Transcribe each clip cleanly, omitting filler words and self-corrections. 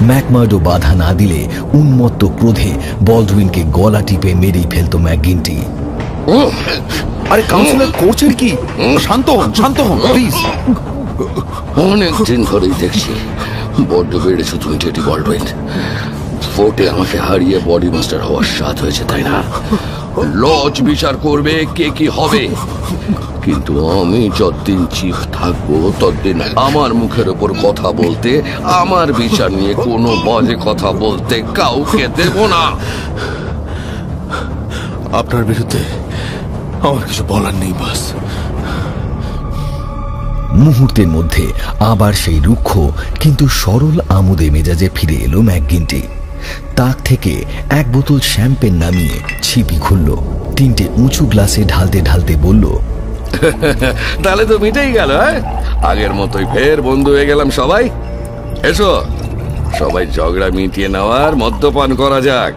McMurdo বাধা না দিলে উন্মত্ত ক্রোধে বলডউইনকে গলা টিপে মেরেই ফেলত ম্যাকগিন্টি। আরে কাউন্সিলর করছেন কি? শান্ত হন প্লিজ। অনেকদিন ধরেই দেখছি বড্ড বেড়েছো তুমি টেডি বলডউইন। ফোর্টে আমাকে হারিয়ে বডি মাস্টার হওয়ার স্বাদ হয়েছে, তাই না? লজ বিচার করবে কে কি হবে, কিন্তু আমি যতদিন চিফ থাকবো ততদিন আমার মুখের ওপর কথা বলতে, আমার বিচার নিয়ে কোনো বাজে কথা বলতে কাউকে দেব না। আপনার বিরুদ্ধে আমার কিছু বলার নেই বাস। মুহূর্তের মধ্যে আবার সেই রুক্ষ কিন্তু সরল আমোদে মেজাজে ফিরে এলো ম্যাকগিন্টি। তাক থেকে এক বোতল শ্যাম্পেন নামিয়ে ছিপি খুলল, 3টে উঁচু গ্লাসে ঢালতে ঢালতে বলল, তাহলে তো মিটেই গেল। আগের মতোই ফের বন্ধু হয়ে গেলাম সবাই। এসো সবাই ঝগড়া মিটিয়ে নেওয়ার মদ্যপান করা যাক।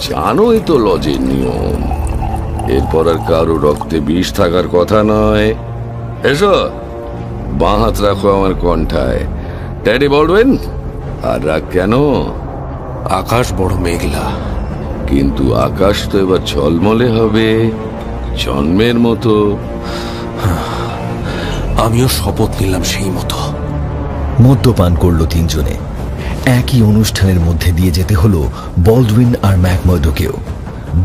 জানোই তো লজের নিয়ম, এরপর আর কারো রক্তে বিষ থাকার কথা নয়। এসো, বাঁ হাত রাখো আমার কণ্ঠায়। টেডি বলডউইন, আর রাগ কেন? আকাশ বড় মেঘলা, কিন্তু আকাশ তো এবার ঝলমলে হবে, জন্মের মতো। আমিও শপথ নিলাম সেই মতো। মদ্যপান করল 3জনে। একই অনুষ্ঠানের মধ্যে দিয়ে যেতে হলো বলডউইন আর ম্যাকমার্ডোকেও।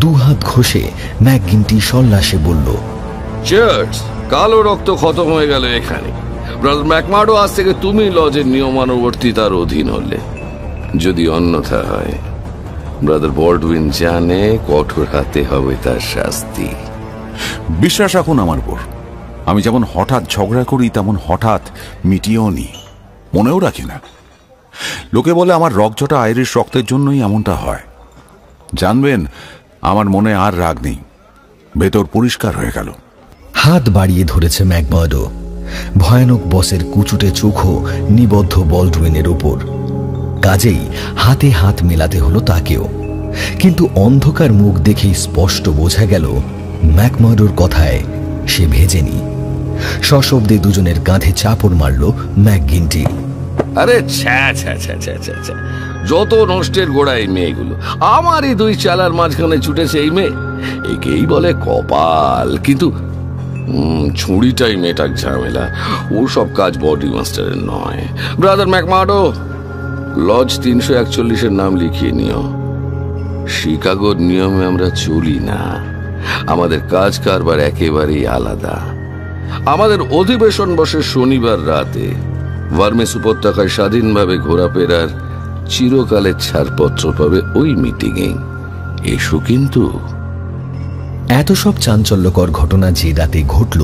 2 হাত ঘষে ম্যাকগিন্টি সল্লাসে বলল, চিয়ার্স। কালো রক্ত খতম হয়ে গেল এখানে। ব্রাদার ম্যাকমার্ডো, আজ থেকে তুমি লজের নিয়মানুবর্তিতার অধীন হলে। যদি অন্যথা হয়, ব্রাদার বলডউইন জানে কঠোর হাতে হবে তার শাস্তি। বিশ্বাস রাখুন আমার উপর। আমি যেমন হঠাৎ ঝগড়া করি তেমন হঠাৎ মিটিয়েও নি, মনেও রাখি না। লোকে বলে আমার রক্তটা আইরিশ রক্তের জন্যই এমনটা হয়। জানবেন, আমার মনে আর রাগ নেই, ভেতর পরিষ্কার হয়ে গেল। হাত বাড়িয়ে ধরেছে ম্যাকমার্ডো। ভয়ানক বসের কুচুটে চোখও নিবদ্ধ বলডউইনের উপর। কাজেই হাতে হাত মেলাতে হলো তাকেও। কিন্তু অন্ধকার মুখ দেখেই স্পষ্ট বোঝা গেল ম্যাকমার্ডোর কথায় সে ভেজেনি। সশব্দে দুজনের কাঁধে চাপড় মারল ম্যাকগিন্টি। আরে ছ্যা ছ্যা ছ্যা ছ্যা ছ্যা ছ্যা, যত নষ্টের গোড়া এই মেয়েগুলো। আমারই 2 চালার মাঝখানে ছুটেছে এই মেয়ে, একেই বলে কপাল। কিন্তু ছুরিটাই মেয়েটার ঝামেলা। ও সব কাজ বডি মাস্টারের নয়। ব্রাদার ম্যাকমার্ডো, লজ 341-এর নাম লিখিয়ে নিও। শিকাগোর নিয়মে আমরা চলি না, আমাদের কাজ কারবার একেবারেই আলাদা। আমাদের অধিবেশন বসে শনিবার রাতে। ভার্মেস উপত্যকায় স্বাধীনভাবে ঘোরাফেরার চিরকালের ছাড়পত্র পাবে ওই মিটিংয়ে। এসো কিন্তু। এত সব চাঞ্চল্যকর ঘটনা যে রাতে ঘটল,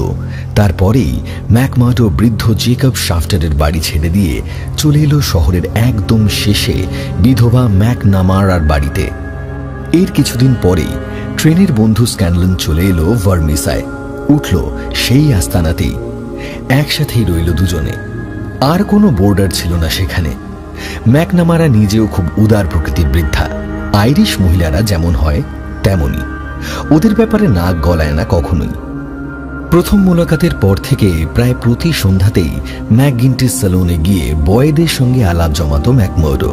তারপরেই ম্যাকমার্ডো বৃদ্ধ জেকব শাফটারের বাড়ি ছেড়ে দিয়ে চলে এলো শহরের একদম শেষে বিধবা ম্যাকনামারার বাড়িতে। এর কিছুদিন পরেই ট্রেনের বন্ধু স্ক্যানলন চলে এলো ভার্মিসায়, উঠল সেই আস্তানাতেই। একসাথেই রইল দুজনে। আর কোনো বোর্ডার ছিল না সেখানে। ম্যাকনামারা নিজেও খুব উদার প্রকৃতির বৃদ্ধা। আইরিশ মহিলারা যেমন হয় তেমনই, ওদের ব্যাপারে নাক গলায় না কখনোই। প্রথম মোলাকাতের পর থেকে প্রায় প্রতি সন্ধ্যাতেই ম্যাকগিন্টির সেলুনে গিয়ে বয়েদের সঙ্গে আলাপ জমাত ম্যাকমার্ডো।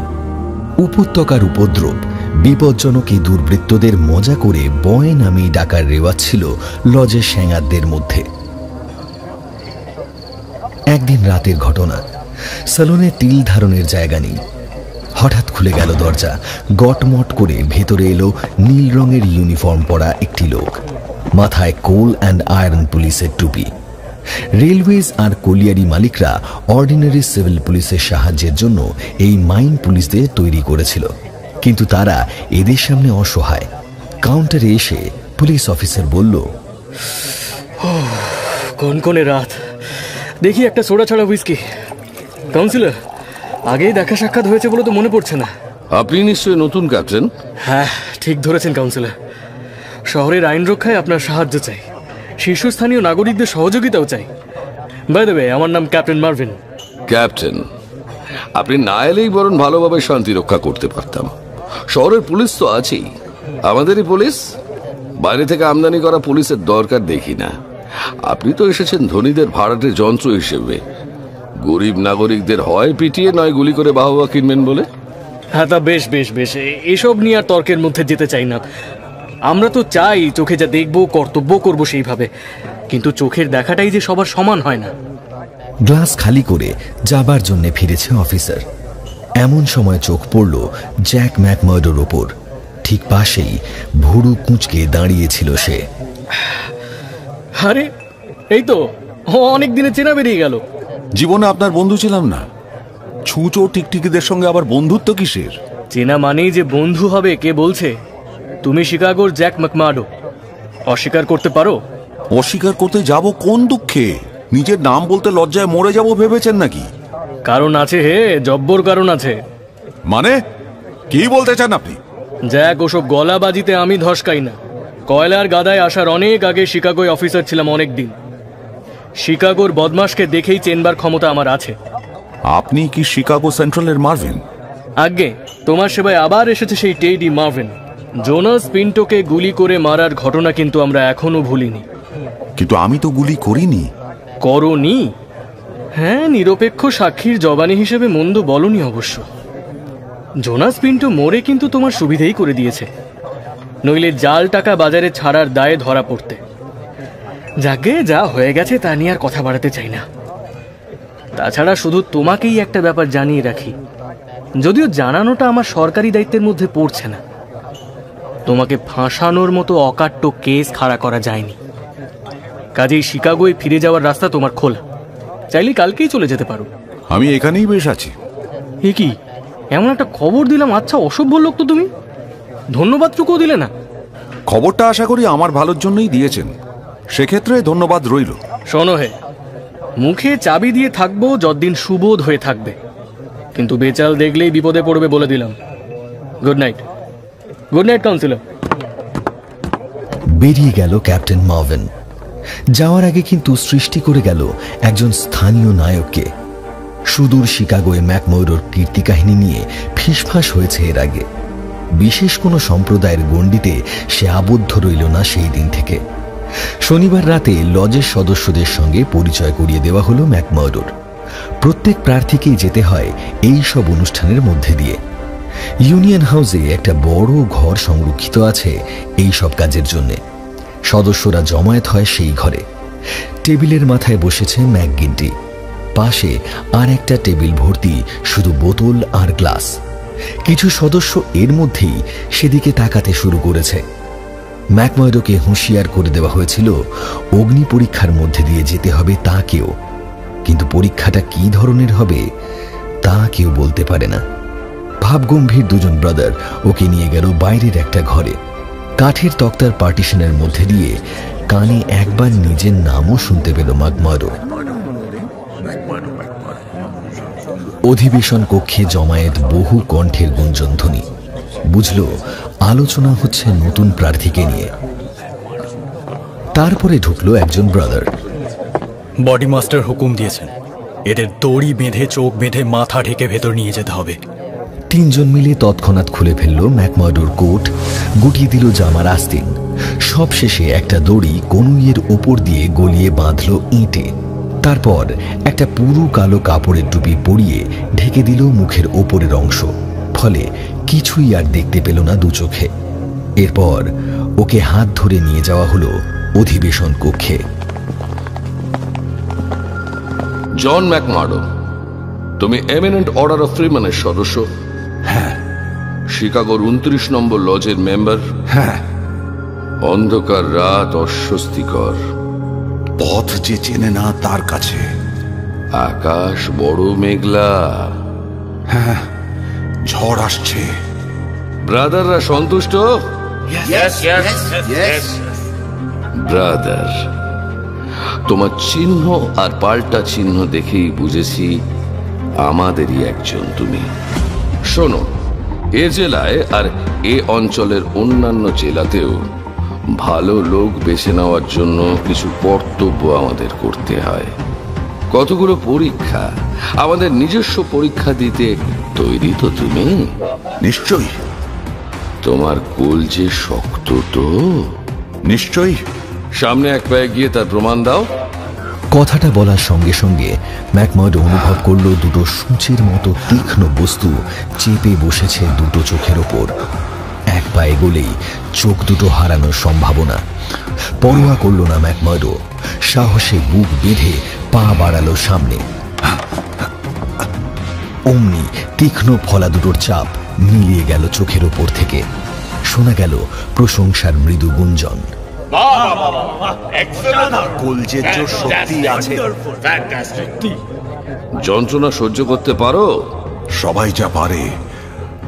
উপত্যকার উপদ্রব, বিপজ্জনক এই দুর্বৃত্তদের মজা করে বয় নামেই ডাকার রেওয়াজ ছিল লজের শ্যাঙারদের মধ্যে। একদিন রাতের ঘটনা। সেলুনে তিল ধারণের জায়গা নেই। হঠাৎ খুলে গেল দরজা। গটমট করে ভেতরে এলো নীল রঙের ইউনিফর্ম পরা একটি লোক, মাথায় কোল অ্যান্ড আয়রন পুলিশের টুপি। রেলওয়েজ আর কলিয়ারি মালিকরা অর্ডিনারি সিভিল পুলিশের সাহায্যের জন্য এই মাইন পুলিশদের তৈরি করেছিল, কিন্তু তারা এদের সামনে অসহায়। কাউন্টারে এসে পুলিশ অফিসার বলল, কনকনে রাত, দেখি একটা সোডা ছাড়া হুইস্কি। কাউন্সিলর, আগেই দেখা সাক্ষাৎ হয়েছে বলে তো মনে পড়ছে না। আপনি নিশ্চয়ই নতুন ক্যাপ্টেন? হ্যাঁ, ঠিক ধরেছেন কাউন্সিলর। শহরের আইন রক্ষায় আপনার সাহায্য চাই, শীর্ষস্থানীয় নাগরিকদের সহযোগিতাও চাই। বাই দ্য ওয়ে, আমার নাম ক্যাপ্টেন মার্ভিন। ক্যাপ্টেন, আপনি না এলেই বরং ভালোভাবে শান্তি রক্ষা করতে পারতাম। শহরের পুলিশ তো আছেই, আমাদেরই পুলিশ। বাইরে থেকে আমদানি করা পুলিশের দরকার দেখি না। আপনি তো এসেছেন ধনীদের ভাড়াটে যন্ত্র হিসেবে। গরিব নাগরিকদের হয় পিটিয়ে নয় গুলি করে বাহবা কিনবেন বলে। হ্যাঁ, তা বেশ বেশ বেশ, এসব নিয়ে আর তর্কের মধ্যে যেতে চাই না। আমরা তো চাই চোখে যা দেখবো কর্তব্য করব সেইভাবে, কিন্তু চোখের দেখাটাই যে সবার সমান হয় না। গ্লাস খালি করে যাবার জন্য ফিরেছে অফিসার। এমন সময় চোখ পড়ল জ্যাক ম্যাকমার্ডোর ওপর। ঠিক পাশেই ভুরু কুঁচকে দাঁড়িয়েছিল সে। আরে এই তো, অনেক দিনে চেনা বেরিয়ে গেল। জীবনে আপনার বন্ধু ছিলাম না, ছুঁচো টিকটিকিদের সঙ্গে আবার বন্ধুত্ব কিসের? চেনা মানেই যে বন্ধু হবে কে বলছে? তুমি শিকাগোর জ্যাক ম্যাকমার্ডো, অস্বীকার করতে পারো? অস্বীকার করতে যাব কোন দুঃখে? নিজের নাম বলতে লজ্জায় মরে যাব ভেবেছেন নাকি? কারণ আছে হে, জব্বর কারণ আছে। মানে কি বলতে চান আপনি? জ্যাক, ওসব গলাবাজিতে আমি ধসকাই না। কয়লার গাদায় আসার অনেক আগে শিকাগোয় অফিসার ছিলাম অনেক দিন। শিকাগোর বদমাশকে দেখেই চেনবার ক্ষমতা আমার আছে। আপনি কি শিকাগো সেন্ট্রালের মার্ভিন? আগে তোমার সেবায় আবার এসেছে সেই টেডি মার্ভিন। জোনাস পিন্টোকে গুলি করে মারার ঘটনা কিন্তু আমরা এখনো ভুলিনি। কিন্তু আমি তো গুলি করিনি। করনি? হ্যাঁ, নিরপেক্ষ সাক্ষীর জবানি হিসেবে মন্দ বলনি অবশ্য। জোনাস পিন্টো মরে কিন্তু তোমার সুবিধেই করে দিয়েছে, নইলে জাল টাকা বাজারে ছাড়ার দায়ে ধরা পড়তে। যাকে যা হয়ে গেছে তা নিয়ে আর কথা বাড়াতে চাই না। তাছাড়া শুধু তোমাকেই একটা ব্যাপার জানিয়ে রাখি, যদিও জানানোটা আমার সরকারি দায়িত্বের মধ্যে পড়ছে না। তোমাকে ফাঁসানোর মতো অকাট্য কেস খাড়া করা যায়নি, কাজেই শিকাগোয় ফিরে যাওয়ার রাস্তা তোমার খোলা। চাইলে কালকেই চলে যেতে পারো। আমি এখানেই বেশ আছি। এ কি, এমন একটা খবর দিলাম, আচ্ছা অসভ্য লোক তো তুমি, ধন্যবাদটুকুও দিলে না। খবরটা আশা করি আমার ভালোর জন্যই দিয়েছেন, সেক্ষেত্রে ধন্যবাদ রইল। শোনো হে, মুখে চাবি দিয়ে থাকবো যতদিন সুবোধ হয়ে থাকবে, কিন্তু বেচাল দেখলেই বিপদে পড়বে বলে দিলাম। Good night. Good night councillor. বেরিয়ে গেল ক্যাপ্টেন মার্ভিন। যাওয়ার আগে কিন্তু সৃষ্টি করে গেল একজন স্থানীয় নায়ককে। সুদূর শিকাগোয় ম্যাকমার্ডোর কীর্তি কাহিনী নিয়ে ফিসফাস হয়েছে এর আগে। বিশেষ কোনো সম্প্রদায়ের গণ্ডিতে সে আবদ্ধ রইল না সেই দিন থেকে। শনিবার রাতে লজের সদস্যদের সঙ্গে পরিচয় করিয়ে দেওয়া হলো ম্যাকমার্ডোর। প্রত্যেক প্রার্থীকেই যেতে হয় এই সব অনুষ্ঠানের মধ্যে দিয়ে। ইউনিয়ন হাউসে একটা বড় ঘর সংরক্ষিত আছে এই সব কাজের জন্য। সদস্যরা জমায়েত হয় সেই ঘরে। টেবিলের মাথায় বসেছে ম্যাকগিন্টি, পাশে আর একটা টেবিল ভর্তি শুধু বোতল আর গ্লাস। কিছু সদস্য এর মধ্যেই সেদিকে তাকাতে শুরু করেছে। ম্যাকমার্ডোকে হুঁশিয়ার করে দেওয়া হয়েছিল অগ্নি পরীক্ষার মধ্যে দিয়ে যেতে হবে তাকেও, কিন্তু পরীক্ষাটা কি ধরনের হবে তা কেউ বলতে পারে না। ভাবগম্ভীর দুজন ব্রাদার ওকে নিয়ে গেল বাইরের একটা ঘরে। কাঠের তক্তার পার্টিশনের মধ্যে দিয়ে কানে একবার নিজের নামও শুনতে পেল ম্যাকমার্ডো। অধিবেশন কক্ষে জমায়েত বহু কণ্ঠের গুঞ্জনধ্বনি। বুঝল আলোচনা হচ্ছে নতুন প্রার্থীকে নিয়ে। তারপরে ঢুকলো একজন ব্রাদার। বডি মাস্টার হুকুম দিয়েছেন, এদের দড়ি বেঁধে চোখ বেঁধে মাথা ঢেকে ভেতর নিয়ে যেতে হবে। তিনজন মিলে তৎক্ষণাৎ খুলে ফেলল ম্যাকমার্ডোর কোট, গুটিয়ে দিল জামার আস্তিন। সব শেষে একটা দড়ি কনুইয়ের ওপর দিয়ে গলিয়ে বাঁধল ইঁটে। তারপর একটা পুরো কালো কাপড়ের টুপি পরিয়ে ঢেকে দিল মুখের ওপরের অংশ, ফলে কিছুই আর দেখতে পেল না দু চোখে। এরপর ওকে হাত ধরে নিয়ে যাওয়া হলো অধিবেশন কক্ষে। জন ম্যাকমার্ডো, তুমি এমিনেন্ট অর্ডার অফ ফ্রিম্যানের সদস্য? হ্যাঁ। শিকাগোর 29 নম্বর লজের মেম্বার? হ্যাঁ। অন্ধকার রাত অস্বস্তিকর, পথ যে চেনে না তার কাছে। আকাশ বড় মেঘলা। হ্যাঁ, ঝড় আসছে। ব্রাদাররা সন্তুষ্ট? ব্রাদার, তোমার চিহ্ন আর পাল্টা চিহ্ন দেখেই বুঝেছি আমাদেরই একজন তুমি। শোনো, এ জেলায় আর এ অঞ্চলের অন্যান্য জেলাতেও ভালো লোক বেছে নেওয়ার জন্য কিছু কর্তব্য আমাদের করতে হয়। কতগুলো পরীক্ষা, আমাদের নিজস্ব পরীক্ষা দিতে তৈরি তো তুমি? নিশ্চয়ই। তোমার কোল যে শক্ত তো? নিশ্চয়ই। সামনে এক পায়ে গিয়ে তার প্রমাণ দাও। কথাটা বলার সঙ্গে সঙ্গে ম্যাকমার্ডো অনুভব করলো দুটো সূচের মতো তীক্ষ্ণ বস্তু চেপে বসেছে দুটো চোখের ওপর। এক পায়ে গলেই চোখ দুটো হারানোর সম্ভাবনা। পরোয়া করল না ম্যাকমার্ডো, সাহসে বুক বেঁধে পা বাড়ালো সামনে। অমনি তীক্ষ্ণ ফলা দুটোর চাপ মিলিয়ে গেল চোখের ওপর থেকে। শোনা গেল প্রশংসার মৃদু গুঞ্জন। যন্ত্রণা সহ্য করতে পারো? সবাই যা পারে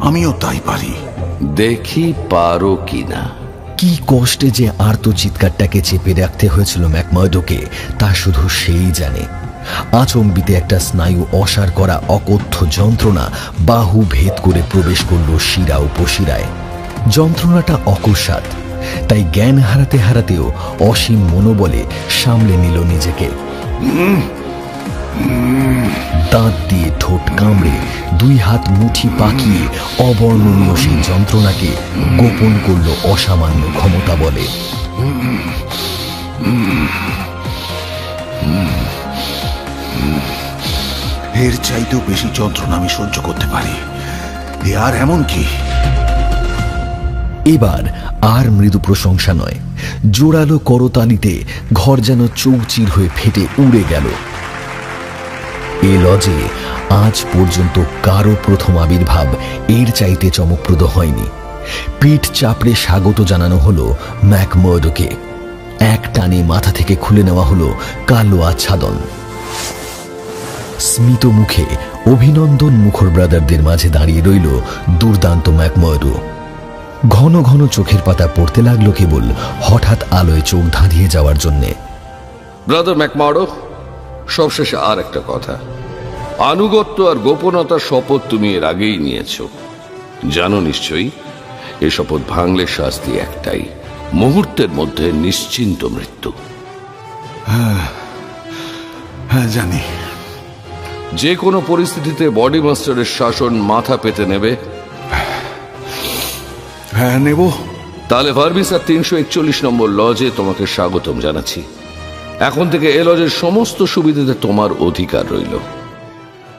আমিও তাই পারি। দেখি পারো কিনা। কি কষ্টে যে আর্ত চিৎকারটাকে চেপে রাখতে হয়েছিল ম্যাকমার্ডোকে তা শুধু সেই জানে। আচম্বিতে একটা স্নায়ু অসাড় করা অকথ্য যন্ত্রণা বাহু ভেদ করে প্রবেশ করল শিরা উপশিরায়। যন্ত্রণাটা অকস্মাৎ, তাই জ্ঞান হারাতে হারাতেও অসীম মনোবলে সামলে নিল নিজেকে। দাঁত দিয়ে ঠোঁট কামড়ে দুই হাত মুঠি পাকিয়ে অবর্ণনীয় সেই যন্ত্রণাকে গোপন করল অসামান্য ক্ষমতা বলে। এর চাইতেও বেশি যন্ত্রণা আমি সহ্য করতে পারি। এ আর এমন কি? এবার আর মৃদু প্রশংসা নয়, জোরালো করতালিতে ঘর যেন চৌচির হয়ে ফেটে উড়ে গেল। এ লজে আজ পর্যন্ত কারো প্রথম আবির্ভাব এর চাইতে চমকপ্রদ হয়নি। পিঠ চাপড়ে স্বাগত জানানো হলো ম্যাকমার্ডোকে। এক টানে মাথা থেকে খুলে নেওয়া হলো কালো আচ্ছাদন। স্মিত মুখে অভিনন্দন মুখর ব্রাদারদের মাঝে দাঁড়িয়ে রইল দুর্দান্ত ম্যাকমার্ডো। ঘন ঘন চোখের পাতা পড়তে লাগলো কেবল হঠাৎ আলোয় চোখ ধাঁধিয়ে যাওয়ার জন্যে। ব্রাদার ম্যাকমার্ডো, সবশেষে আর একটা কথা। আনুগত্য আর গোপনতার শপথ তুমি এর আগেই নিয়েছ, জানো নিশ্চয়ই। এ শপথ ভাঙলে শাস্তি একটাই, মুহূর্তের মধ্যে নিশ্চিন্ত মৃত্যু। হ্যাঁ জানি। যে কোনো পরিস্থিতিতে বডি মাস্টারের শাসন মাথা পেতে নেবে? হ্যাঁ নেব। তাহলে ভার্মিসার 341 নম্বর লজে তোমাকে স্বাগতম জানাচ্ছি। এখন থেকে এ লজের সমস্ত সুবিধাতে তোমার অধিকার রইল।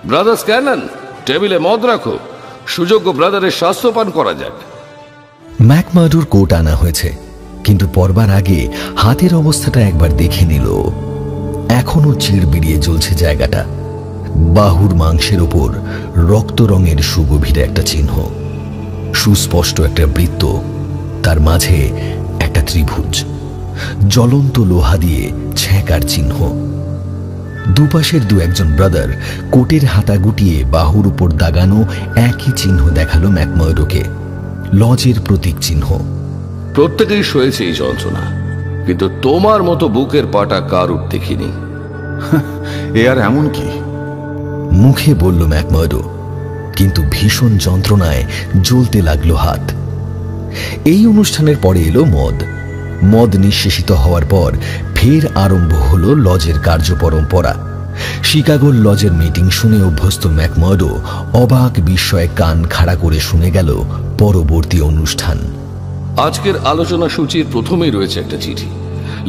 ব্রাদার স্ক্যানন, টেবিলে মদ রাখো, সুযোগ্য ব্রাদারের স্বাস্থ্যপান করা যাক। ম্যাকমার্ডোর কোট আনা হয়েছে, কিন্তু পরবার আগে হাতের অবস্থাটা একবার দেখে নিল। এখনো চিড় বিড়িয়ে জ্বলছে জায়গাটা। বাহুর মাংসের ওপর রক্ত রঙের সুগভীর একটা চিহ্ন, সুস্পষ্ট একটা বৃত্ত, তার মাঝে একটা ত্রিভুজ, জ্বলন্ত লোহা দিয়ে ছ্যাঁকার চিহ্ন। দুপাশের দু একজন ব্রাদার কোটের হাতা গুটিয়ে বাহুর উপর দাগানো একই চিহ্ন দেখালো ম্যাকমার্ডোকে, লজের প্রতীক চিহ্ন। প্রত্যেকেই সয়েছে এই যন্ত্রণা, কিন্তু তোমার মতো বুকের পাটা কারুর দেখিনি। এ আর এমন কি? মুখে বলল ম্যাকমার্ডো, কিন্তু ভীষণ যন্ত্রণায় জ্বলতে লাগলো হাত। এই অনুষ্ঠানের পরে এলো মদ। মদ নিঃশেষিত হওয়ার পর ফের আরম্ভ হলো লজের কার্যপরম্পরা। শিকাগোর লজের মিটিং শুনে অভ্যস্ত ম্যাকমার্ডো অবাক বিস্ময়ে কান খাড়া করে শুনে গেল পরবর্তী অনুষ্ঠান। আজকের আলোচনা সূচির প্রথমেই রয়েছে একটা চিঠি,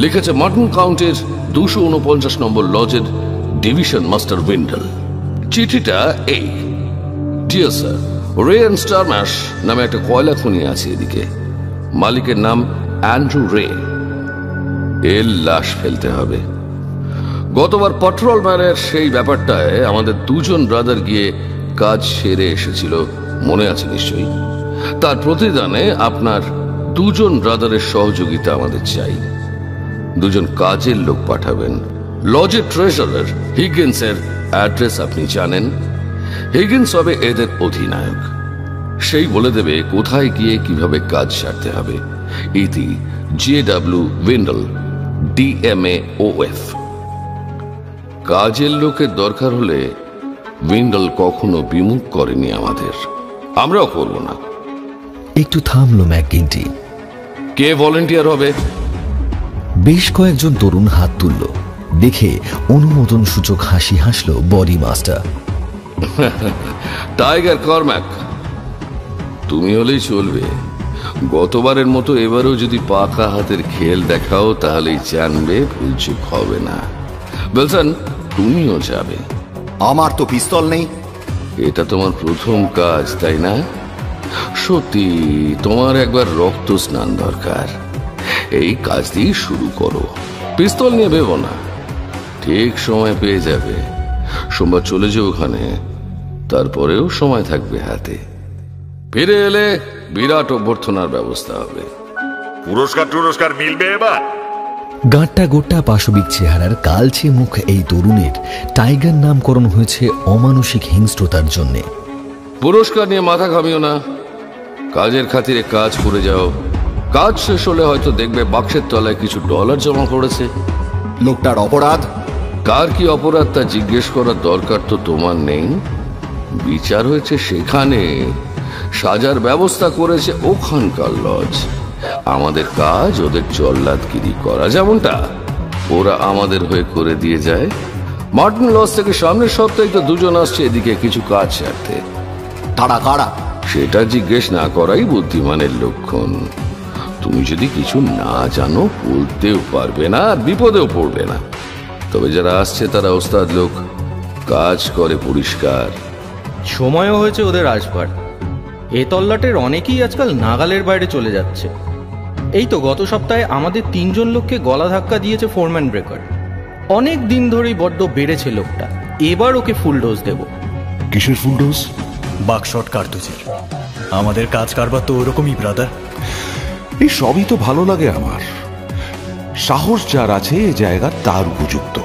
লিখেছে মার্টন কাউন্টির 249 নম্বর লজের ডিভিশন মাস্টার উইন্ডল। চিঠিটা এই: ডিয়ার স্যার, রে অ্যান্ড স্টারম্যাশ নামে একটা কয়লা খনি আছে এদিকে। মালিকের নাম অ্যান্ড্রু রে। এর লাশ ফেলতে হবে। গতবার পেট্রোলম্যানের সেই ব্যাপারটায় আমাদের দুজন ব্রাদার গিয়ে কাজ সেরে এসেছিল, মনে আছে নিশ্চয়ই। তার প্রতিদানে আপনার দুজন ব্রাদারের সহযোগিতা আমাদের চাই। দুজন কাজের লোক পাঠাবেন। লজের ট্রেজারার হিগিন্সের অ্যাড্রেস আপনি জানেন। হিগিন্স হবে এদের অধিনায়ক। সেই বলে দেবে কোথায় গিয়ে কিভাবে কাজ সারতে হবে। ইতি JW উইন্ডল, DMAOF। কাজের লোকের দরকার হলে উইন্ডল কখনো বিমুখ করেনি আমাদের, আমরাও করব না। একটু থামলো ম্যাকগিন্টি। কে ভলেন্টিয়ার হবে? বেশ কয়েকজন তরুণ হাত তুলল। দেখে অনুমোদন সূচক হাসি হাসল বডি মাস্টার। টাইগার কর্ম্যাক, তুমি হলেই চলবে। গতবারের মতো এবারেও যদি পাকা হাতের খেল দেখাও তাহলেই জানবে ভুলচুক হবে না। উইলসন, তুমিও যাবে। আমার তো পিস্তল নেই। এটা তোমার প্রথম কাজ, তাই না? সত্যি তোমার একবার রক্ত স্নান দরকার। এই কাজ দিয়ে শুরু করো, পিস্তল নিয়ে ভেবো না। ঠিক সময় পেয়ে যাবে। সোমবার চলে যাও ওখানে, তারপরেও সময় থাকবে হাতে। ফিরে এলে বিরাট অভ্যর্থনার ব্যবস্থা হবে। পুরস্কার মিলবে এবার? গাঁটটা গোট্টা পাশবিক চেহারার কালচে মুখ এই তরুণের টাইগার নামকরণ হয়েছে অমানসিক হিংস্রতার জন্যে। পুরস্কার নিয়ে মাথা ঘামিও না, কাজের খাতিরে কাজ করে যাও। কাজ শেষ হলে হয়তো দেখবে বাক্সের তলায় কিছু ডলার জমা পড়েছে। লোকটার অপরাধ? কার কি অপরাধ তা জিজ্ঞেস করার দরকার তো তোমার নেই। বিচার হয়েছে সেখানে, সাজার ব্যবস্থা করেছে ওখানকার লজ। আমাদের কাজ ওদের জল্লাদগিরি করা, যেমনটা ওরা আমাদের হয়ে করে দিয়ে যায়। মার্টিন লজ থেকে সামনের সপ্তাহে তো দুজন আসছে এদিকে কিছু কাজ সারতে। তারা কারা? সেটা জিজ্ঞেস না করাই বুদ্ধিমানের লক্ষণ। তুমি যদি কিছু না জানো বলতেও পারবে না, আর বিপদেও পড়বে না। তবে যারা আসছে তারা ওস্তাদ লোক, কাজ করে পরিষ্কার। সময়ও হয়েছে ওদের আসবার। এ তল্লাটের অনেকেই আজকাল নাগালের বাইরে চলে যাচ্ছে। এই তো গত সপ্তাহে আমাদের 3 জন লোককে গলা ধাক্কা দিয়েছে ফোরম্যান ব্রেকার। অনেক দিন ধরেই বড্ড বেড়েছে লোকটা। এবার ওকে ফুল ডোজ দেব। কিসের ফুল ডোজ? বাকশট কার্তুজের। আমাদের কাজ কারবার তো ওরকমই ব্রাদার। এই সবই তো ভালো লাগে আমার। সাহস যার আছে এ জায়গা তার উপযুক্ত।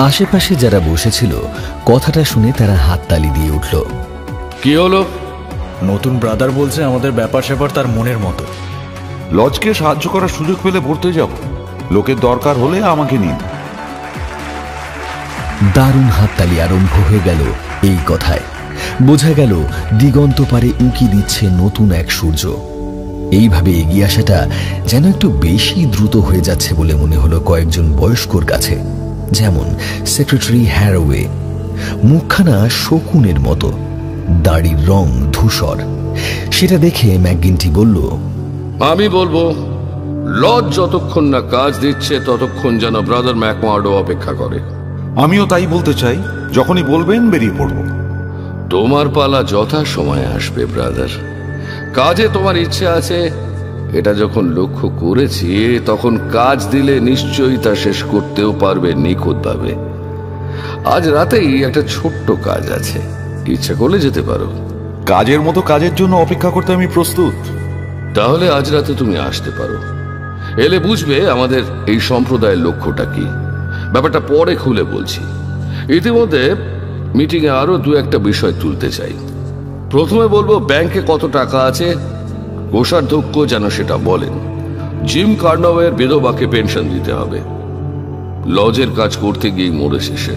আশেপাশে যারা বসেছিল কথাটা শুনে তারা হাততালি দিয়ে উঠল। কি হলো? নতুন ব্রাদার বলছে আমাদের ব্যাপার স্যাপার তার মনের মতো। লজকে সাহায্য করার সুযোগ পেলে ভরতে যাব। লোকের দরকার হলে আমাকে নিন। দারুণ হাততালি আরম্ভ হয়ে গেল এই কথায়। বোঝা গেল দিগন্ত পারে উঁকি দিচ্ছে নতুন এক সূর্য। এইভাবে এগিয়ে আসাটা যেন একটু বেশি দ্রুত হয়ে যাচ্ছে বলে মনে হলো কয়েকজন বয়স্কর কাছে, যেমন সেক্রেটারি হ্যারোওয়ে। মুখখানা শকুনের মতো, দাড়ির রং ধূসর। সেটা দেখে ম্যাকগিন্টি বলল, আমি বলবো লজ যতক্ষণ না কাজ দিচ্ছে ততক্ষণ যেন ব্রাদার ম্যাকমার্ডো অপেক্ষা করে। আমিও তাই বলতে চাই। যখনই বলবেন বেরিয়ে পড়ব। তোমার পালা যথা সময় আসবে ব্রাদার। কাজে তোমার ইচ্ছে আছে, এটা যখন লক্ষ্য করেছি তখন কাজ দিলে নিশ্চয়ই তা শেষ করতেও পারবে নিখুঁতভাবে। আজ রাতেই একটা ছোট্ট কাজ আছে, ইচ্ছা করলে যেতে পারো। কাজের মতো কাজের জন্য অপেক্ষা করতে আমি প্রস্তুত। তাহলে আজ রাতে তুমি আসতে পারো। এলে বুঝবে আমাদের এই সম্প্রদায়ের লক্ষ্যটা কি। ব্যাপারটা পরে খুলে বলছি। ইতিমধ্যে মিটিংয়ে আরো 2-1টা বিষয় তুলতে চাই। প্রথমে বলবো ব্যাংকে কত টাকা আছে, কোষাধ্যক্ষ যেন সেটা বলেন। জিম কার্নওয়ের বিধবাকে পেনশন দিতে হবে। লজের কাজ করতে গিয়ে মরে শেষে,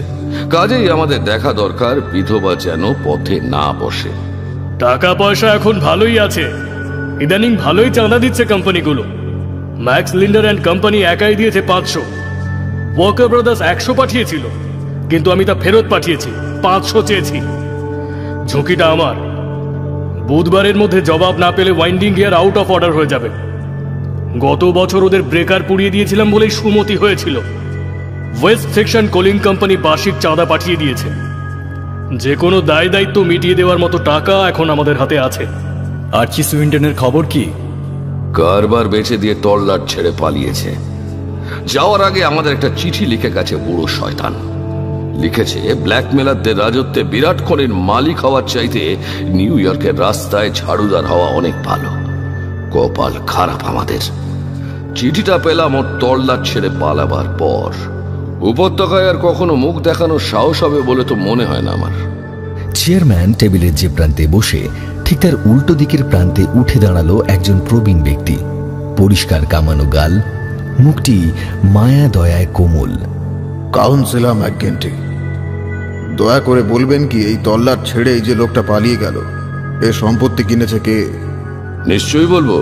কাজেই আমাদের দেখা দরকার বিধবা যেন পথে না বসে। টাকা পয়সা এখন ভালোই আছে। ইদানিং ভালোই চাঁদা দিচ্ছে কোম্পানিগুলো। ম্যাক্স লিন্ডার অ্যান্ড কোম্পানি একাই দিয়েছে 500। ওয়াকার ব্রাদার্স 100 পাঠিয়েছিল, কিন্তু আমি তা ফেরত পাঠিয়েছি। 500 চেয়েছি। ঝুঁকিটা আমার। বুধবারের মধ্যে জবাব না পেলে winding gear out of order হয়ে যাবে। গত বছর ওদের ব্রেকার পুড়িয়ে দিয়েছিলাম বলেই সুমতি হয়েছিল। ওয়েস্ট সেকশন কোলিং কোম্পানি বার্ষিক চাঁদা পাঠিয়ে দিয়েছে। যে কোনো দায় দায়িত্ব মিটিয়ে দেওয়ার মতো টাকা এখন আমাদের হাতে আছে। আর্চি সুইন্টনের খবর কি? কারবার বেচে দিয়ে তল্লাট ছেড়ে পালিয়েছে। যাওয়ার আগে আমাদের একটা চিঠি লিখে গেছে বুড়ো শয়তান। লিখেছে ব্ল্যাকমেলারদের রাজত্বে বিরাট খনির মালিক হওয়ার চাইতে নিউ ইয়র্কের রাস্তায় ঝাড়ুদার হওয়া অনেক ভালো। কপাল খারাপ আমাদের। চিঠিটা পেলাম ওর তল্লাট ছেড়ে পালাবার পর। উপত্যকায় আর কখনো মুখ দেখানোর সাহস হবে বলে তো মনে হয় না আমার। চেয়ারম্যান টেবিলের যে প্রান্তে বসে ঠিক তার উল্টো দিকের প্রান্তে উঠে দাঁড়ালো একজন প্রবীণ ব্যক্তি। পরিষ্কার কামানো গাল, মুখটি মায়া দয়ায় কোমল। কাউন্সিলর ম্যাকগিন্টি, দয়া করে বলবেন কি এই তল্লাট ছেড়ে এই যে লোকটা পালিয়ে গেল, এ সম্পত্তি কিনেছে কে? নিশ্চয়ই বলবো।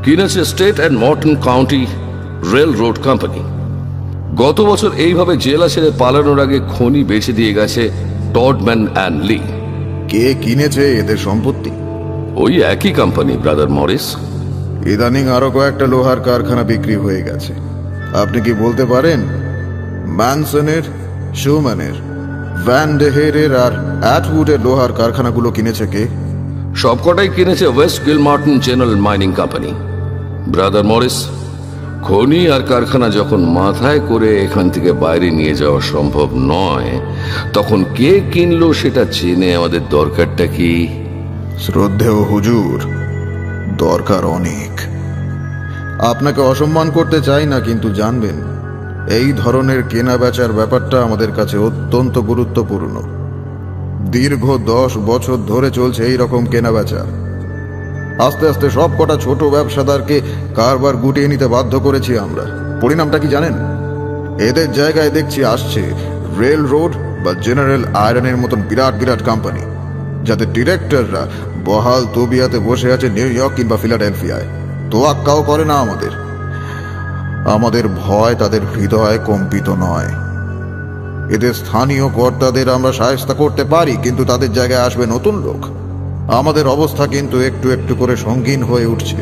কিনেছে state and মর্টন county rail road company. গত বছর এইভাবে জেলা ছেড়ে পালানোর আগে খনি বেচে দিয়ে গেছে টডম্যান অ্যান্ড লি। কে কিনেছে এদের সম্পত্তি? ওই একই কোম্পানি ব্রাদার মরিস। ইদানিং আরো কয়েকটা লোহার কারখানা বিক্রি হয়ে গেছে। আপনি কি বলতে পারেন ম্যানসনের, শুম্যানের, ভ্যান ডেহেরের আর অ্যাটউডের লোহার কারখানাগুলো কিনেছে কে? সবকটাই কিনেছে West Gilmerton General Mining Company. Brother Morris, খনি আর কারখানা যখন মাথায় করে এখান থেকে বাইরে নিয়ে যাওয়া সম্ভব নয়, তখন কে কিনলো সেটা জেনে আমাদের দরকারটা কি? শ্রদ্ধেয় হুজুর, দরকার অনেক। আপনাকে অসম্মান করতে চাই না, কিন্তু জানবেন এই ধরনের কেনা বেচার ব্যাপারটা আমাদের কাছে অত্যন্ত গুরুত্বপূর্ণ। দীর্ঘ 10 বছর ধরে চলছে এই রকম কেনা বেচা। আস্তে আস্তে সব কটা ছোট ব্যবসাদারকে কারবার গুটিয়ে নিতে বাধ্য করেছি আমরা। পরিণামটা কি জানেন? এদের জায়গায় দেখছি আসছে রেল রোড বা জেনারেল আয়রনের মতন বিরাট বিরাট কোম্পানি, যাদের ডিরেক্টররা বহাল তবিয়াতে বসে আছে নিউ ইয়র্ক কিংবা ফিলাডেলফিয়ায়। তোয়াক্কাও করে না আমাদের ভয় তাদের হৃদয় কম্পিত নয়। এদের স্থানীয় কর্তাদের আমরা শায়েস্তা করতে পারি, কিন্তু তাদের জায়গায় আসবে নতুন লোক। আমাদের অবস্থা কিন্তু একটু একটু করে সঙ্গীন হয়ে উঠছে।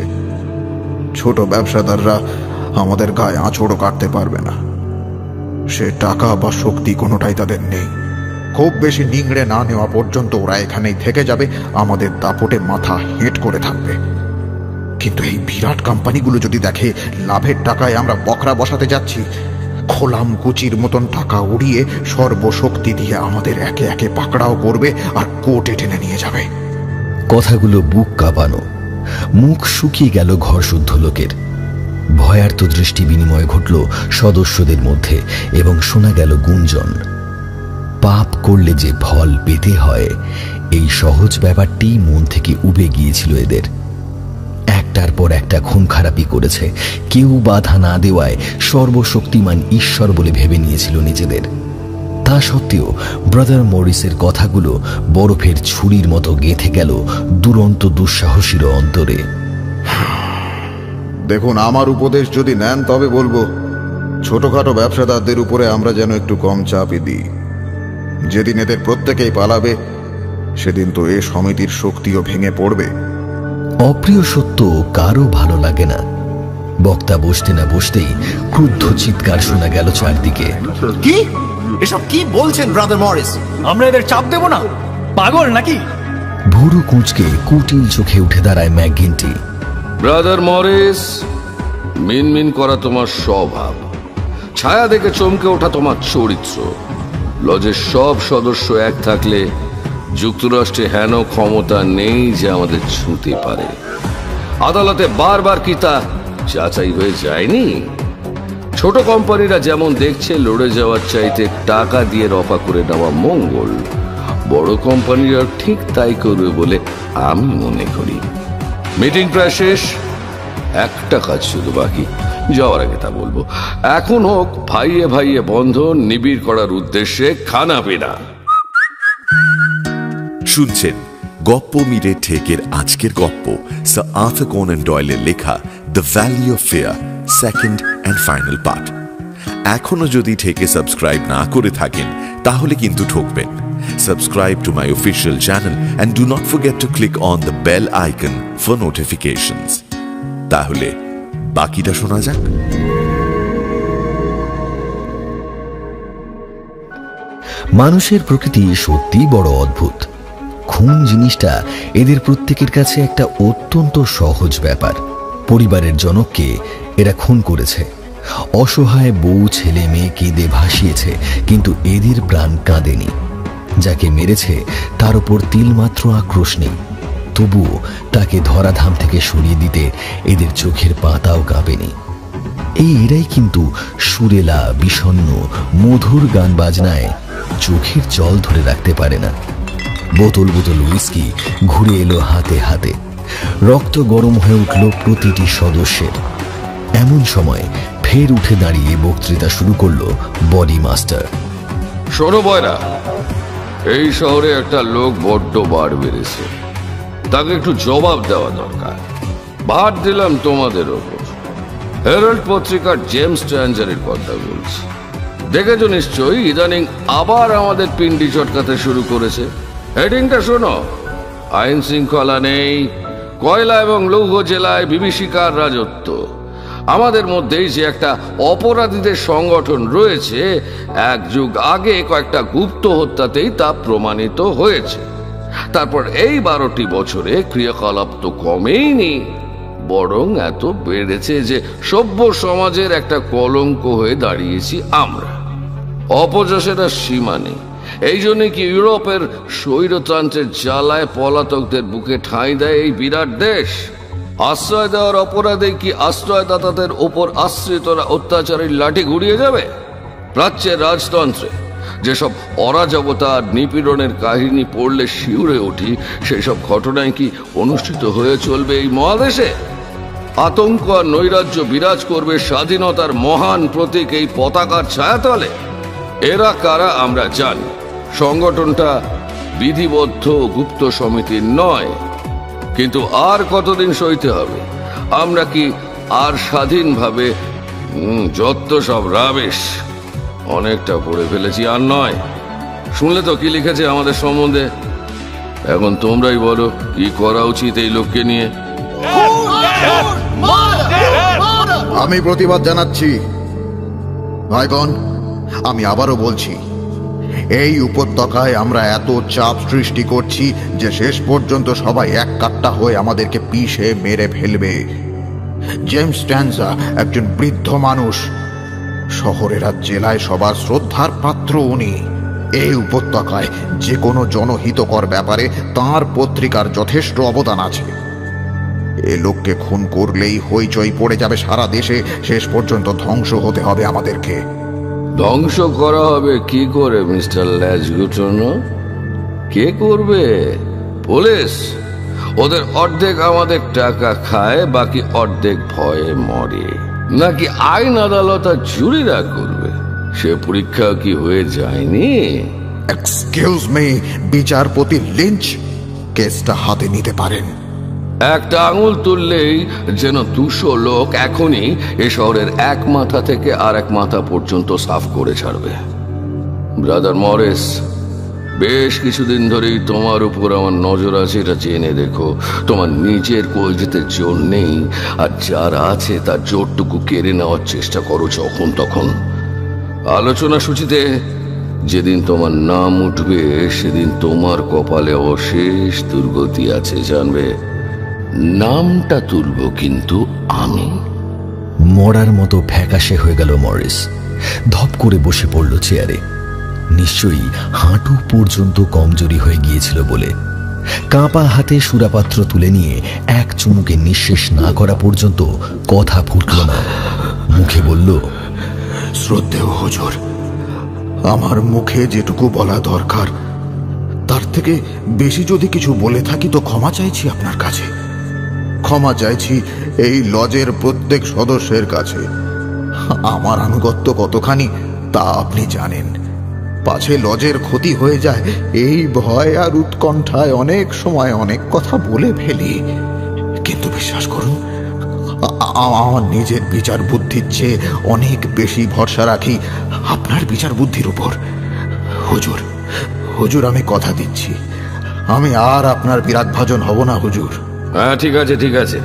ছোট ব্যবসাদাররা আমাদের গায়ে আঁচড়ও কাটতে পারবে না। সে টাকা বা শক্তি কোনোটাই তাদের নেই। খুব বেশি নিংড়ে না নেওয়া পর্যন্ত ওরা এখানেই থেকে যাবে, আমাদের দাপটে মাথা হেঁট করে থাকবে। কিন্তু এই বিরাট কোম্পানিগুলো যদি দেখে লাভের টাকায় আমরা বকরা বসাতে যাচ্ছি, খোলাম কুচির মতন টাকা উড়িয়ে সর্বশক্তি দিয়ে আমাদের একে একে পাকড়াও করবে আর কোর্টে টেনে নিয়ে যাবে। কথাগুলো বুক কাঁপানো। মুখ শুকিয়ে গেল ঘরশুদ্ধ লোকের। ভয়ার্ত দৃষ্টি বিনিময় ঘটল সদস্যদের মধ্যে এবং শোনা গেল গুঞ্জন। পাপ করলে যে ফল পেতে হয়, এই সহজ ব্যাপারটি মন থেকে উবে গিয়েছিল এদের। একটার পর একটা খুন খারাপি করেছে, কেউ বাধা না দেওয়ায় সর্বশক্তিমান ঈশ্বর বলে ভেবে নিয়েছিল নিজেদের। তা সত্ত্বেও ব্রাদার মরিসের কথাগুলো বরফের ছুরির মতো গেঁথে গেল দুরন্ত দুঃসাহসীর অন্তরে। দেখুন, আমার উপদেশ যদি নেন তবে বলবো, ছোটখাটো ব্যবসাদারদের উপরে আমরা যেন একটু কম চাপই দিই। যেদিন এদের প্রত্যেকেই পালাবে, সেদিন তো এ সমিতির শক্তিও ভেঙে পড়বে। অপ্রিয় সত্য কারো ভালো লাগে না। বক্তা বসতে না বসতেই ক্রুদ্ধ চিৎকার শোনা গেল চারদিকে। কি এসব কি বলছেন ব্রাদার মরিস? আমরা এদের চাপ দেব না? পাগল নাকি? ভুরু কুঁচকে কুটিল চোখে উঠে দাঁড়ায় ম্যাকগিন্টি। ব্রাদার মরিস, মিনমিন করা তোমার স্বভাব, ছায়া দেখে চমকে ওঠা তোমার চরিত্র। লজের সব সদস্য এক থাকলে যুক্তরাষ্ট্রে হেন ক্ষমতা নেই যে আমাদের ছুঁতে পারে। আদালতে বারবার কি তা যাচাই হয়ে যায়নি? ছোট কোম্পানিরা যেমন দেখছে লড়ে যাওয়ার চাইতে টাকা দিয়ে রফা করে নেওয়া মঙ্গল, বড় কোম্পানিরা ঠিক তাই করবে বলে আমি মনে করি। মিটিং প্রায় শেষ, একটা কাজ শুধু বাকি। যাওয়ার আগে তা বলবো, এখন হোক ভাইয়ে ভাইয়ে বন্ধন নিবিড় করার উদ্দেশ্যে খানা পিনা। শুনছেন গপ্প মিরে ঠেকের আজকের গপ্প, স্যার আর্থার কোনান ডয়েলের লেখা the valley of fear, second and final part. এখনো যদি ঠেকে সাবস্ক্রাইব না করে থাকেন তাহলে কিন্তু ঠকবেন। Subscribe to my official channel and do not forget to click on the bell icon for notifications. তাহলে বাকিটা শোনা যাক। মানুষের প্রকৃতি সত্যি বড় অদ্ভুত। খুন জিনিসটা এদের প্রত্যেকের কাছে একটা অত্যন্ত সহজ ব্যাপার। পরিবারের জনককে এরা খুন করেছে, অসহায় বউ ছেলে মেয়ে কেঁদে ভাসিয়েছে, কিন্তু এদের প্রাণ কাঁদেনি। যাকে মেরেছে তার উপর তিলমাত্র আক্রোশ নেই, তবুও তাকে ধরাধাম থেকে সরিয়ে দিতে এদের চোখের পাতাও কাঁপেনি। এরাই কিন্তু সুরেলা বিষণ্ণ মধুর গান বাজনায় চোখের জল ধরে রাখতে পারে না। বোতল বোতল উইস্কি ঘুরে এলো হাতে হাতে, রক্ত গরম হয়ে উঠল প্রতিটি সদস্যের। এমন সময় ফের উঠে দাঁড়িয়ে বক্তৃতা শুরু করলো বডি মাস্টার। শোনো বয়রা, এই শহরে একটা লোক বড্ড বার বেড়েছে, তাকে একটু জবাব দেওয়া দরকার। ভার দিলাম তোমাদের ওপর। হেরাল্ড পত্রিকার জেমস ট্যাঞ্জারের কথা বলছি। দেখেছো নিশ্চয়ই, ইদানিং আবার আমাদের পিন্ডি চটকাতে শুরু করেছে। হেডিংটা শোনো, আইন শৃঙ্খলা নেই, কয়লা এবং লৌহ জেলায় বিভীষিকার রাজত্ব। আমাদের মধ্যেই যে একটা অপরাধীদের সংগঠন রয়েছে, এক যুগ আগে কয়েকটা গুপ্ত হত্যাতেই তা প্রমাণিত হয়েছে। তারপর এই 12টি বছরে ক্রিয়াকলাপ তো কমেইনি, বরং এত বেড়েছে যে সভ্য সমাজের একটা কলঙ্ক হয়ে দাঁড়িয়েছি আমরা। অপযশের আর সীমা নেই। এই জন্য কি ইউরোপের স্বৈরতন্ত্রের জ্বালায় পলাতকদের বুকে ঠাঁই দেয় এই বিরাট দেশ? আশ্রয় দেওয়ার অপরাধে কি আশ্রয়দাতাদের ওপর আশ্রিতরা অত্যাচারের লাঠি ঘুরিয়ে যাবে? প্রাচ্যের রাজতন্ত্রে যেসব অরাজকতা আর নিপীড়নের কাহিনী পড়লে শিউরে উঠি, সেই সব ঘটনায় কি অনুষ্ঠিত হয়ে চলবে এই মহাদেশে? আতঙ্ক আর নৈরাজ্য বিরাজ করবে স্বাধীনতার মহান প্রতীক এই পতাকার ছায়াতলে? এরা কারা আমরা জানি। সংগঠনটা বিধিবদ্ধ গুপ্ত সমিতির নয়, কিন্তু আর কতদিন সইতে হবে? আমরা কি আর স্বাধীনভাবে যত সব রাবেশ অনেকটা পড়ে ফেলেছি আর নয়? শুনলে তো কি লিখেছে আমাদের সম্বন্ধে। এখন তোমরাই বলো কি করা উচিত এই লোককে নিয়ে। আমি প্রতিবাদ জানাচ্ছি। ভাইগণ, আমি আবারও বলছি, এই উপত্যকায় আমরা এত চাপ সৃষ্টি করছি যে শেষ পর্যন্ত সবাই এক কাট্টা হয়ে আমাদেরকে পিষে মেরে ফেলবে। জেমস স্ট্যানজা একজন বৃদ্ধ মানুষ, শহরের আর জেলায় সবার শ্রদ্ধার পাত্র উনি। এই উপত্যকায় যে কোনো জনহিতকর ব্যাপারে তাঁর পত্রিকার যথেষ্ট অবদান আছে। এ লোককে খুন করলেই হইচই পড়ে যাবে সারা দেশে, শেষ পর্যন্ত ধ্বংস হতে হবে আমাদেরকে। ধ্বংস করা হবে কি করে মিস্টার ল্যাজগুটন? কে করবে? পুলিশ। ওদের অর্ধেক আমাদের টাকা খায়, বাকি অর্ধেক ভয়ে মরে। নাকি আইন আদালত আর জুরিরা করবে? সে পরীক্ষা কি হয়ে যায়নি? এক্সকিউজ মি, বিচারপতি লিঞ্চ কেসটা হাতে নিতে পারেন। একটা আঙুল তুললেই যেন 200 লোক এখনই এ শহরের এক মাথা থেকে আর এক মাথা পর্যন্ত সাফ করে ছাড়বে। ব্রাদার মরিস, বেশ কিছুদিন ধরেই তোমার উপর আমার নজর আছে, এটা জেনে দেখো। তোমার নিজের কলজেতে জোর নেই, আর যার আছে তার জোরটুকু কেড়ে নেওয়ার চেষ্টা করো যখন তখন। আলোচনা সূচিতে যেদিন তোমার নাম উঠবে, সেদিন তোমার কপালে অশেষ দুর্গতি আছে, জানবে। নামটা তুলব কিন্তু আমি। মরার মতো ফ্যাকাশে হয়ে গেল মরিস। ধপ করে বসে পড়ল চেয়ারে। নিশ্চয়ই হাঁটু পর্যন্ত কমজোরি হয়ে গিয়েছিল বলে। কাঁপা হাতে সুরাপাত্র তুলে নিয়ে এক চুমুকে নিঃশেষ না করা পর্যন্ত কথা ফুটল না। মুখে বলল, শ্রদ্ধেয় হুজুর, আমার মুখে যেটুকু বলা দরকার তার থেকে বেশি যদি কিছু বলে থাকি তো ক্ষমা চাইছি আপনার কাছে। ক্ষমা চাইছি এই লজের প্রত্যেক সদস্যের কাছে। আমার আনুগত্য কতখানি তা আপনি জানেন। পাছে লজের ক্ষতি হয়ে যায় এই ভয় আর উৎকণ্ঠায় অনেক সময় অনেক কথা বলে ফেলি। কিন্তু বিশ্বাস করুন, আমার নিজের বিচার বুদ্ধির চেয়ে অনেক বেশি ভরসা রাখি আপনার বিচার বুদ্ধির উপর। হুজুর, হুজুর, আমি কথা দিচ্ছি, আমি আর আপনার বিরাগভাজন হব না হুজুর। হ্যাঁ, ঠিক আছে, ঠিক আছে।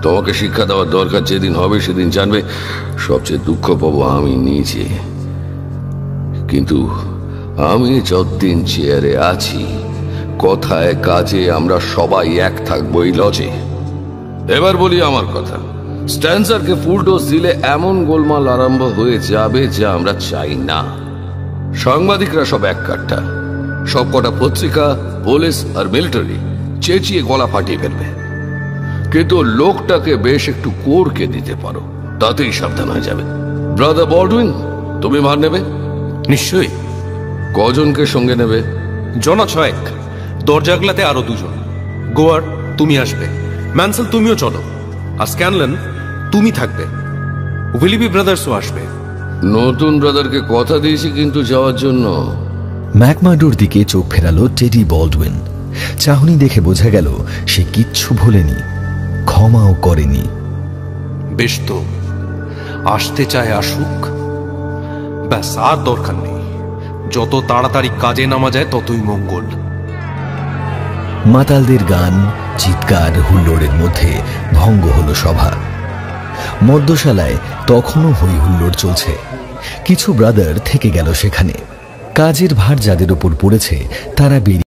তোমাকে শিক্ষা দেওয়ার দরকার যেদিন হবে সেদিন জানবে। সবচেয়ে দুঃখ পাবো আমি নিজে, কিন্তু আমি যতদিন চেয়ারে আছি, কথায় কাজে আমরা সবাই এক থাকবো এই লজে। এবার বলি আমার কথা। স্ট্যান্সারকে ফুল ডোজ দিলে এমন গোলমাল আরম্ভ হয়ে যাবে যা আমরা চাই না। সাংবাদিকরা সব এক কাট্টা, সব কটা পত্রিকা, পুলিশ আর মিলিটারি চেঁচিয়ে গলা ফাটিয়ে ফেলবে। কিন্তু লোকটাকে বেশ একটু কোরকে দিতে পারো, তাতেই সাবধান হয়ে যাবে। ব্রাদার বল্ডউইন, তুমি ভার নেবে? নিশ্চয়ই। কজনকে সঙ্গে নেবে? জনা 6। দরজাগলাতে আরো 2 জন। গোয়ার, তুমি আসবে। ম্যানসেল, তুমিও চলো। আর স্ক্যানলেন, তুমি থাকবে। উইলিবি ব্রাদার্সও আসবে। নতুন ব্রাদারকে কথা দিয়েছি কিন্তু যাওয়ার জন্য। ম্যাকমার্ডোর দিকে চোখ ফেরালো টেডি বল্ডউইন। চাহনি দেখে বোঝা গেল সে কিচ্ছু ভোলেনি, ক্ষমাও করেনি। বেশ তো, আসতে চায় আসুক, ব্যাস, আর দরকার নেই। যত তাড়াতাড়ি কাজে নামা যায় ততই মঙ্গল। মাতালদের গান, চিৎকার, হুল্লোড়ের মধ্যে ভঙ্গ হলো সভা। মদ্যশালায় তখনও হই হুল্লোড় চলছে। কিছু ব্রাদার থেকে গেল সেখানে। কাজের ভার যাদের উপর পড়েছে তারা বেরিয়ে